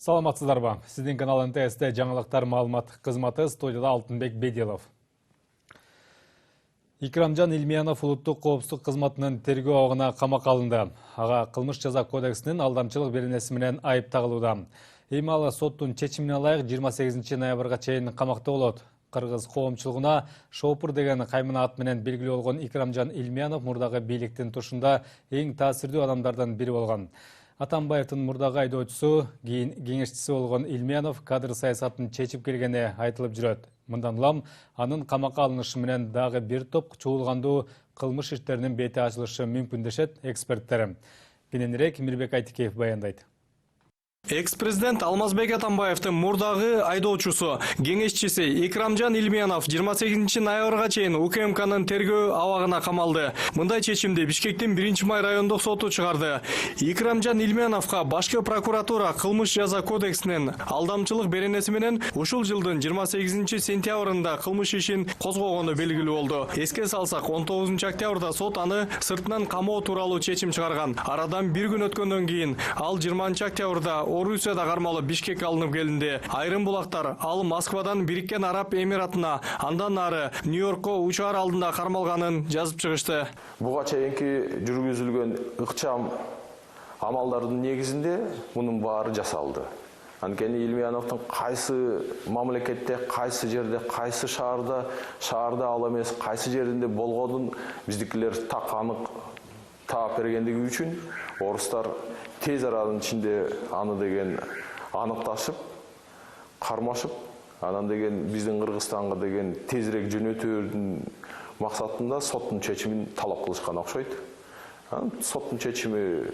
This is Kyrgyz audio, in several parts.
Саламатсыздарбы. Сиздин канал НТС'те жаңылыктар маалымат кызматы, студияда Алтынбек Бедилов. Икрамжан Илмиянов улуттук коопсуздук кызматынын тергөө абагына камакка алынды. Ага кылмыш жаза кодексинин алдамчылык беренеси менен айып тагылууда. Эми ал соттун чечимине ылайык 28 ноябрга чейин камакта болот. Кыргыз коомчулугуна Шопур деген каймына ат менен белгилүү болгон Икрамжан Илмиянов мурдагы бийликтин тушунда эң таасирдүү адамдардан бири болгон. Атамбаевдин мурдагы айдоочусу, кийин кеңешчиси болгон Илмиянов кадр саясатын чечип келгени айтылып жүрөт. Мындан улам анын камакка алынышы менен дагы бир топ чуулгандуу кылмыш иштеринин бети ачылышы мүмкүн дешет эксперттер. Кененирээк Мирбек Айтикеев баяндайт. Экс-президент Алмазбек Атамбаевдин мурдагы айдоочусу, кеңешчиси Икрамжан Илмиянов 28 ноябрга чейин УКМКнын тергөө абагына камалды. Мындай чечимди Бишкектин 1-май райондук соту чыгарды. Икрамжан Илмияновго башкы прокуратура кылмыш жаза кодексинин алдамчылык беренеси менен ушул жылдын 28 сентябрында кылмыш ишин козгогону белгилүү болду. Эске салсак, 19 октябрда сот аны сыртынан камоо тууралуу чечим чыгарган. Арадан бир күн өткөндөн кийин ал 20 октябрда Орусияда кармалып Бишкекке алынып келинди. Айрым булактар ал Москвадан Бириккен Араб Эмиратына, андан ары Нью-Йоркко учаар алдында кармалганын жазып чыгышты. Буга чейинки жүргүзүлгөн ыкчам амалдардын негизинде мунун баары жасалды. Анткени Илмияновдун кайсы мамлекетте, кайсы жерде, кайсы шаарда ал эмес, кайсы жеринде болгонун биздикилер так анык таап бергендиги үчүн орустар тез аранын ичинде аны деген аныкташып, кармашып, анан деген биздин Кыргызстанга деген тезирээк жөнөтүүнүн максатында соттун чечимин талап кылышкан окшойт. Соттун чечими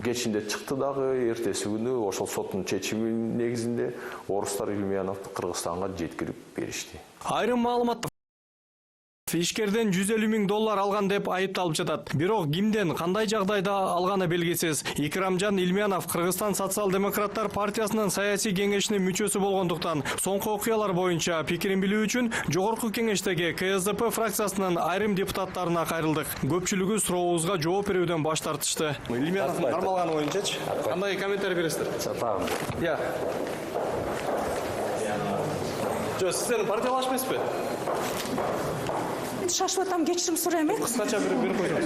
кечинде чыкты дагы, эртеси күнү ошол соттун чечиминин негизинде орустар Илмияновду Кыргызстанга жеткирип беришти. Айрым маалымат ишкерден $150,000 алган деп айыпталып жатат. Бирок кимден, кандай жагдайда алганы белгисиз. Икрамжан Илмиянов Кыргызстан социал-демократтар партиясынын саясий кеңешинин мүчөсү болгондуктан, соңку окуялар боюнча пикирин билүү үчүн жогорку кеңештеги КСДП фракциясынын айрым депутаттарына кайрылдык. Көпчүлүгү сурообузга жооп берүүдөн баш тартышты. Илмияновдун кармалганы боюнчачы кандай комментарий бересиздер? Сатам. Я. Жо, сиздер партиялашпайсызбы? Шашып атам, кечирим сурайм. Кыскача бир койдум.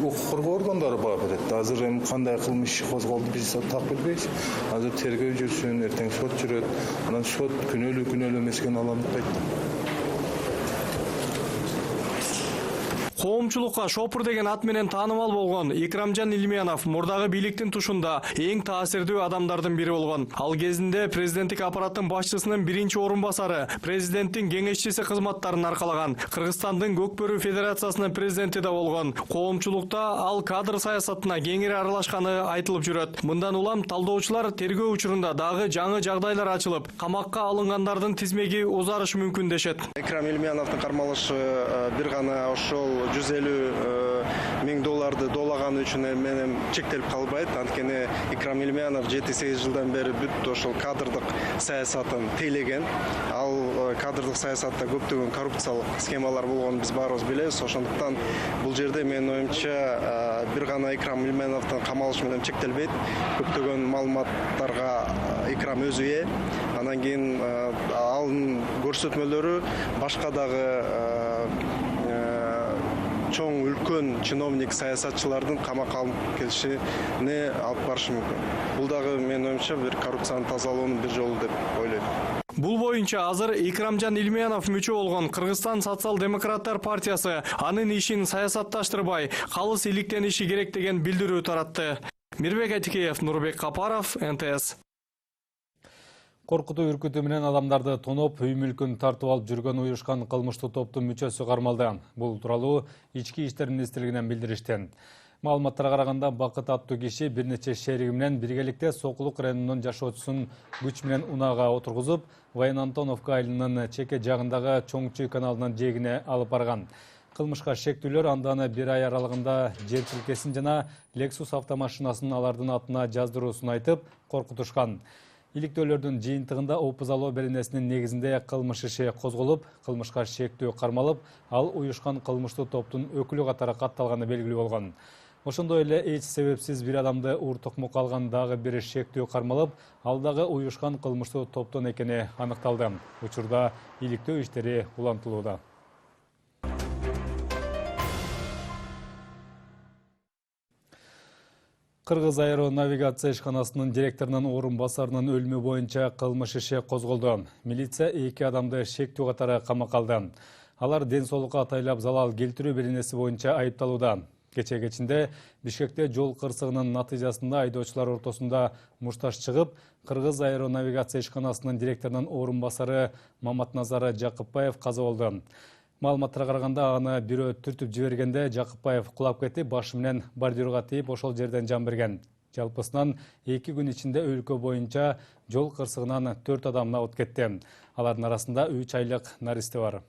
Укук коргоо органдары баа берет. Азыр эми кандай кылмыш козголду биз так билбейбиз. Азыр тергөө жүрсүн, эртең сот жүрөт. Анан сот күнөөлүү эмес экенин аныктайт. Коомчулукка Шопур деген ат менен таанымал болгон Икрамжан Илмиянов мурдагы бийликтин тушунда эң таасирдүү адамдардын бири болгон. Ал кезинде президенттик аппараттын башчысынын 1-орун басары, президенттин кеңешчиси кызматтарын аркалаган, Кыргызстандын Көкбөрү Федерациясынын президенти да болгон. Коомчулукта ал кадр саясатына кеңири аралашканы айтылып жүрөт. Мындан улам талдоочулар тергөө учурунда дагы жаңы жагдайлар ачылып, камакка алынгандардын тизмеги узарышы мүмкүн дешет. Икрам Илмияновдун кармалышы бир гана ошол $150,000 доолаганы үчүн менен чектелип калбайт. Анткени Икрам Илмиянов 7-8 жылдан бери бүт ошол кадрдык саясатын тейлеген. Ал кадрдык саясатта көптөгөн коррупциялык схемалар болгонун биз баарыбыз билебиз. Ошондуктан бул жерде менин оюмча бир гана Икрам Илмияновдун камалышы менен чектелбейт. Көптөгөн маалыматтарга Икрам өзү ээ. Анан кийин анын көрсөтмөлөрү башка дагы чоң үлкөн чиновник саясатчылардын камакка алынып келишине алып барышы мүмкүн. Бул дагы менин оюмча бир коррупцияны тазалоонун бир жолу деп ойлойм. Бул боюнча азыр Икрамжан Илмиянов мүчө болгон Кыргызстан социал-демократтар партиясы анын ишин саясатташтырбай, калыс иликтениши керек деген билдирүү таратты. Мирбек Айтикеев, Нурбек Капаров, НТС. Коркутуу үркүтүү менен адамдарды тоноп, үй мүлкүн тартып алып жүргөн уюшкан кылмыштуу топтун мүчөсү кармалды. Бул тууралуу Ички иштер министрлигинен билдиришти. Маалыматтарга караганда Бакыт аттуу киши бир нече шериги менен биргеликте Сокулук районунун жашоочусун күч менен унаага отургузуп, Вайын Антоновка айылынын чеке жагындагы Чоңчуй каналынын жээгине алып барган. Кылмышка шектүүлөр анданы бир ай аралыгында жер тилкесин жана Lexus автомашинасын алардын атына жаздыруусун айтып, коркутушкан. Иликтөөлөрдүн жыйынтыгында опузалоо беренесинин негизинде кылмыш иши козголуп, кылмышка шектүү кармалып, ал уюшкан кылмыштуу топтун өкүлү катары катталганы белгилүү болгон. Ошондой эле эч себепсиз бир адамды уур токмокко алган дагы бир шектүү кармалып, ал дагы уюшкан кылмыштуу топтон экени аныкталды. Учурда иликтөө иштери улантылууда. Кыргыз аэронавигация ишканасынын директорунун орун басарынын өлүмү боюнча кылмыш иши козголду. Милиция 2 адамды шектүү катары камакка алды. Алар ден соолукка атайлап залал келтирүү беренеси боюнча айыпталууда. Кече кечинде Бишкекте жол кырсыгынын натыйжасында айдоочулар ортосунда мушташ чыгып, Кыргыз аэронавигация ишканасынын директорунун орун басары Маматназар Жакыпбаев каза болду. Маалыматтарга караганда аны бирөө түртүп жибергенде Жакыпбаев кулап кетип, башы менен бордюрга тийип, ошол жерден жан берген. Жалпысынан 2 күн ичинде өлкө боюнча жол кырсыгынан 4 адам набыт кетти. Алардын арасында 3 айлык наристе бар.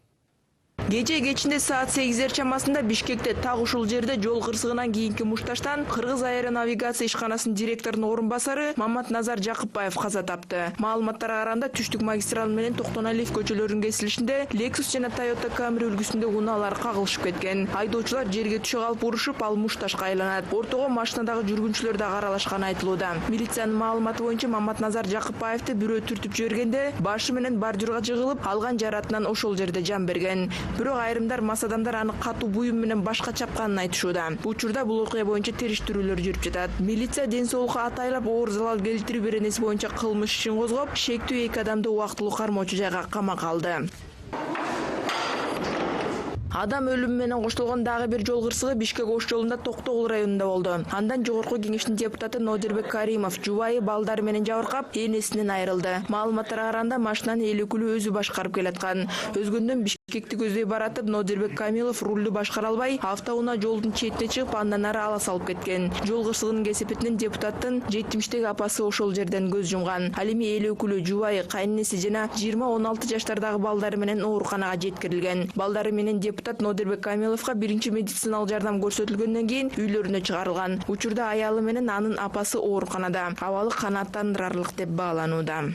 Гече кечинде саат 8 чамасында Бишкекте так ушул жерде жол кырсыгынан кийинки мушташтан Кыргыз аэронавигация ишканасынын директорунун орун басары Маматназар Жакыпбаев каза тапты. Маалыматтарга караганда түштүк магистрал менен Токтоналиев көчөлөрүнүн кесилишинде Lexus жана Toyota Camry үлгүсүндө унаалар кагылышып кеткен. Айдоочулар жерге түшө калып урушуп, ал мушташка айланат. Ортого машинадагы жүргүнчүлөр да аралашканы айтылууда. Милициянын маалыматы боюнча Маматназар Жакыпбаевди бирөө түртүп жибергенде башы менен бордюрга жыгылып, алган жаратынан ошол жерде жан берген. Бирок айрымдар мас адамдар аны катуу буюм менен башка чапканын айтышууда. Учурда бул окуя боюнча териштирүүлөр жүрүп жатат. Милиция ден соолукка атайлап оор залал келтирүү беренеси боюнча кылмыш ишин козгоп, шектүү 2 адамды убактылуу кармоочу жайга камакка алды. Адам өлүмү менен коштолгон дагы бир жол кырсыгы Бишкек Ош жолунда Токтогул районунда болду. Андан жогорку кеңештин депутаты Нодирбек Каримов жубайы балдары менен жабыркап, энесинен айрылды. Маалыматтарга караганда машинаны эл өкүлү өзү башкарып келаткан. Өзгөндөн Бишкекти көздөй баратып, Нодирбек Камилов рулду башкара албай, автоунаа жолдун четине чыгып, андан ары ала салып кеткен. Жол кырсыгынын кесепетинен депутаттын 70-теги апасы ошол жерден көз жумган. Ал эми эл өкүлү жубайы, кайненеси жана 20-16 жаштардагы балдары менен ооруканага жеткирилген. Балдары менен депутат Нодирбек Камиловго биринчи медициналык жардам көрсөтүлгөндөн кийин үйлөрүнө чыгарылган. Учурда аялы менен анын апасы ооруканада. Абалы канааттандырарлык деп бааланууда.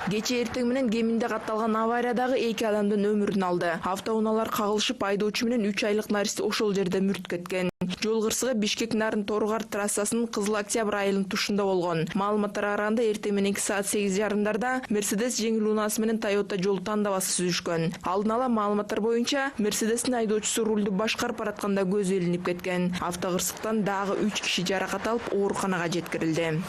Кече эртең менен Кеминде катталган авариядагы 2 адамдын өмүрүн алды. Автоунаалар кагылышып, айдоочу менен 3 айлык наристе ошол жерде мүрт кеткен. Жол кырсыгы Бишкек Нарын Торгар трассасынын Кызыл Октябрь айылынын тушунда болгон. Маалыматтарга караганда эртең мененки саат 8:30 Мерседес жеңил унаасы менен Toyota жол тандабасы сүзүшкөн. Алдын ала маалыматтар боюнча Мерседестин айдоочусу рулду башкарып баратканда көзү илинип кеткен. Автокырсыктан дагы 3 киши жаракат алып, ооруканага жеткирилди.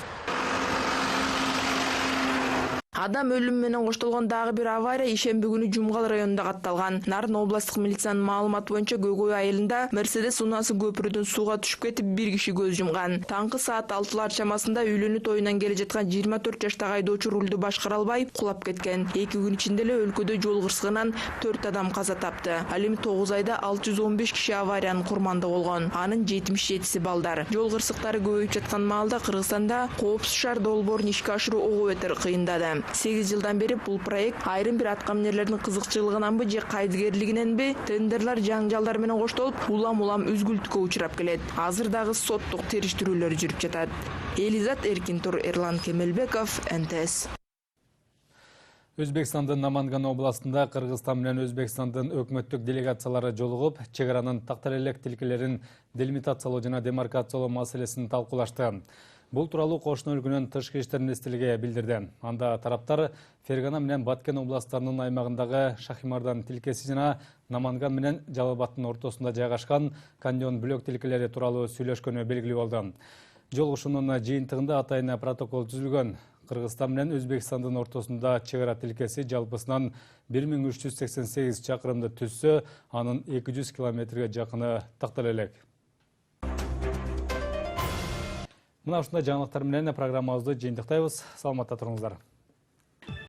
Адам өлүмү менен коштолгон дагы бир авария ишемби күнү Жумгал районунда катталган. Нарын областык милициянын маалыматы боюнча Көкөй айылында Мерседес унаасы көпүрдөн сууга түшүп кетип, 1 киши көз жумган. Таңкы саат 6 чамасында үйлөнүү тоюнан келе жаткан 24 жаштагы айдоочу рулду башкара албай кулап кеткен. 2 күн ичинде эле өлкөдө жол кырсыгынан 4 адам каза тапты. Ал эми 9 айда 615 киши авариянын курманды болгон. Анын 77си балдар. Жол кырсыктары көбөйүп жаткан маалда Кыргызстанда коопсуз шаар долбоорун ишке ашыруу ого бетер кыйындады. 8 жылдан бери бул проект айрым бир аткаминерлердин кызыкчылыгынанбы же кайдыгерлигиненби тендерлер жаңжалдар менен коштолуп, улам үзгүлтүккө учурап келет. Азыр дагы соттук териштирүүлөр жүрүп жатат. Элизат Эркинтур, Эрлан Кемелбеков, НТС. Өзбекстандын Наманган областында Кыргызстан менен Өзбекстандын өкмөттүк делегациялары жолугуп, чек аранын тактар-элек тилкелерин делимитациялоо жана демаркациялоо маселесин талкуулашты. Бул тууралуу кошуна өлкөнүн тышкы иштер министрлиги билдирди. Анда тараптар Фергана менен Баткен областтарынын аймагындагы Шахимардан тилкеси жана Наманган менен Жалал Абадтын ортосунда жайгашкан Каньон блок тилкелери тууралуу сүйлөшкөнү белгилүү болду. Жолугушуунун жыйынтыгында атайын протокол түзүлгөн. Кыргызстан менен Өзбекстандын ортосунда чек ара тилкеси жалпысынан 1388 чакырымды түзсө, анын 200 километрге жакыны тактар-элек. Мына ушундай жаңылыктар менен программабызды жыйынтыктайбыз. Саламатта туруңуздар.